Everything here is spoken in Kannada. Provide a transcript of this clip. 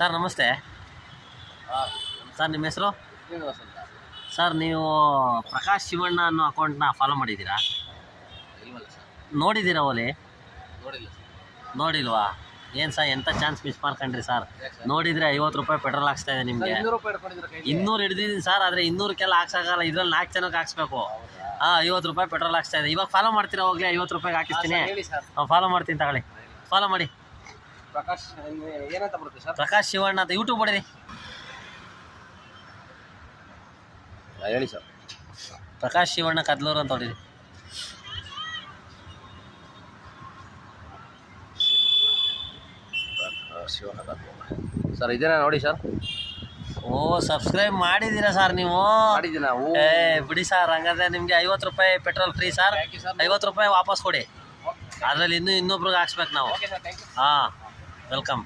ಸರ್ ನಮಸ್ತೆ. ಸರ್ ನಿಮ್ಮ ಹೆಸರು? ಸರ್ ನೀವು ಪ್ರಕಾಶ್ ಶಿವಣ್ಣ ಅನ್ನೋ ಅಕೌಂಟ್ನ ಫಾಲೋ ಮಾಡಿದ್ದೀರಾ? ನೋಡಿದ್ದೀರಾ ಓಲಿ? ನೋಡಿಲ್ವಾ? ಏನು ಸರ್ ಎಂಥ ಚಾನ್ಸ್ ಮಿಸ್ ಮಾಡ್ಕೊಂಡ್ರಿ ಸರ್. ನೋಡಿದರೆ 50 ರೂಪಾಯಿ ಪೆಟ್ರೋಲ್ ಹಾಕ್ಸ್ತಾ ಇದೆ ನಿಮಗೆ. 200 ಹಿಡಿದಿದ್ದೀನಿ ಸರ್, ಆದರೆ 200ಕ್ಕೆಲ್ಲ ಹಾಕ್ಸೋಕ್ಕಲ್ಲ, ಇದರಲ್ಲಿ 4 ಜನಕ್ಕೆ ಹಾಕ್ಸ್ಬೇಕು. 50 ರೂಪಾಯಿ ಪೆಟ್ರೋಲ್ ಹಾಕ್ಸ್ತಾ ಇದೆ. ಇವಾಗ ಫಾಲೋ ಮಾಡ್ತೀರಾ? ಹೋಗ್ಲಿ 50 ರೂಪಾಯಿಗೆ ಹಾಕಿಸ್ತೀನಿ. ಫಾಲೋ ಮಾಡ್ತೀನಿ ತಗೊಳ್ಳಿ, ಫಾಲೋ ಮಾಡಿ. ಪ್ರಕಾಶ್ ಏನಂತ ಬರುತ್ತೆ ಸರ್? ಪ್ರಕಾಶ್ ಶಿವಣ್ಣ ಅಂತ ಯೂಟ್ಯೂಬ್ ಹೊಡಿರಿ. ಹೇಳಿ ಸರ್. ಪ್ರಕಾಶ್ ಶಿವಣ್ಣ ಕದ್ಲೂರು ಅಂತ ಹೊಡಿರಿ. ಸರ್ ಇದೇನಾ ನೋಡಿ ಸರ್. ಓ ಸಬ್ಸ್ಕ್ರೈಬ್ ಮಾಡಿದ್ದೀರಾ ಸರ್ ನೀವು? ಮಾಡಿದ್ದೀನಾ? ಬಿಡಿ ಸರ್, ಹಂಗಾದ್ರೆ ನಿಮಗೆ 50 ರೂಪಾಯಿ ಪೆಟ್ರೋಲ್ ಫ್ರೀ ಸರ್. 50 ರೂಪಾಯಿ ವಾಪಸ್ ಕೊಡಿ. ಅದರಲ್ಲಿ ಇನ್ನೊಬ್ರಿಗೆ ಹಾಕ್ಸ್ಬೇಕು ನಾವು. ಹಾಂ, ವೆಲ್ಕಮ್.